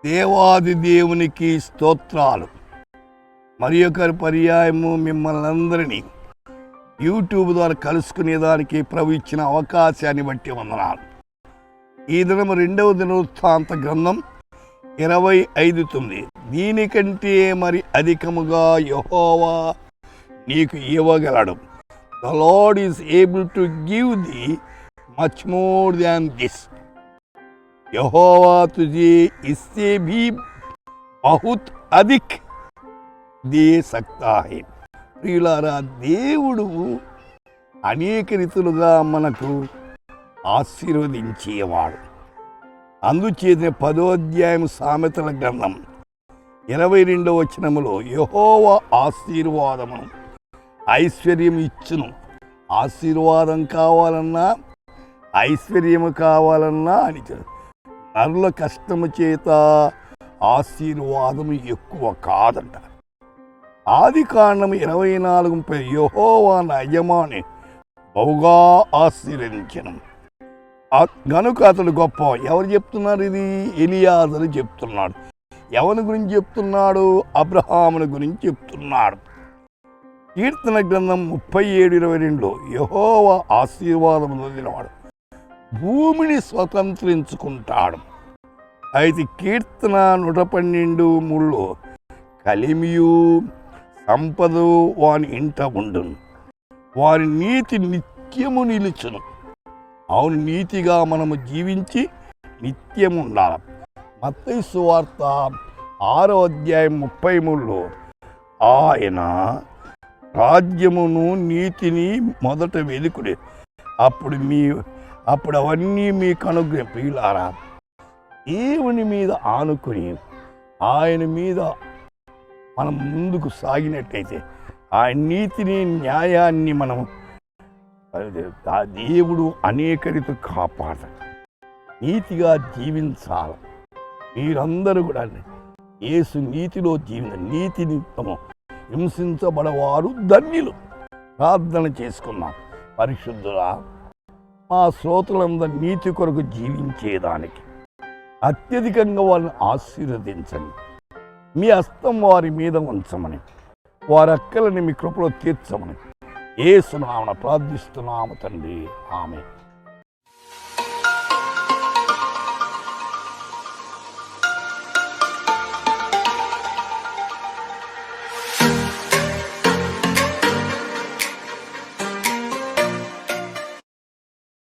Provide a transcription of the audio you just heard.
దేవాది దేవునికి స్తోత్రాలు. మరి ఒకరి పర్యాయము మిమ్మల్ని అందరినీ యూట్యూబ్ ద్వారా కలుసుకునేదానికి ప్రభు ఇచ్చిన అవకాశాన్ని బట్టి వందనాలు. ఈ దినం 2వ దినవృత్తాంత గ్రంథం 25:9. దీనికంటే మరి అధికముగా యెహోవా నీకు ఇవ్వగలడు. The Lord is able to give thee much more than this. यहोवा तुझे इससे भी बहुत अधिक दे सकता है. ప్రియులారా, దేవుడు అనేక రీతులుగా మనకు ఆశీర్వదించేవాడు. అందుచేత 10వ అధ్యాయం సామెతల గ్రంథం 22వ వచనములో యెహోవా ఆశీర్వాదమును ఐశ్వర్యం ఇచ్చును. ఆశీర్వాదం కావాలన్నా ఐశ్వర్యము కావాలన్నా అని నరుల కష్టము చేత ఆశీర్వాదము ఎక్కువ కాదంట. ఆదికాండము 24:30 యెహోవా నా యజమాని బహుగా ఆశీర్వదించెను గనుక అతడు గొప్ప. ఎవరు చెప్తున్నారు? ఇది ఎలియాజరు చెప్తున్నాడు. ఎవరి గురించి చెప్తున్నాడు? అబ్రహాముని గురించి చెప్తున్నాడు. కీర్తన గ్రంథం 37:22 యెహోవా ఆశీర్వాదము నొందినవాడు భూమిని స్వతంత్రించుకుంటాడు. అయితే కీర్తన 112:3 కలిమియు సంపద వాని ఇంట ఉండును, వారి నీతి నిత్యము నిలుచును. అవును, నీతిగా మనము జీవించి నిత్యము ఉండాలి. మత్తయి సువార్త 6వ అధ్యాయం 33 ఆయన రాజ్యమును నీతిని మొదట వెలుకుడే, అప్పుడు అవన్నీ మీకు అనుగ్రహం. ప్రియులారా, దేవుని మీద ఆనుకుని ఆయన మీద మనం ముందుకు సాగినట్టయితే ఆయన నీతిని న్యాయాన్ని మనం దేవుడు అనేక రీతి కాపాడతాడు. నీతిగా జీవించాలి. మీరందరూ కూడా యేసు నీతిలో నీతి నిమిత్తము హింసించబడవారు ధన్యులు. ప్రార్థన చేసుకున్నాం. పరిశుద్ధులా, మా శ్రోతలందరూ నీతి కొరకు జీవించేదానికి అత్యధికంగా వాళ్ళని ఆశీర్వదించండి. మీ హస్తం వారి మీద ఉంచమని, వారి అక్కలని మీ కృపలో తీర్చమని యేసు నామమున ప్రార్థిస్తున్నాము తండ్రి. ఆమేన్.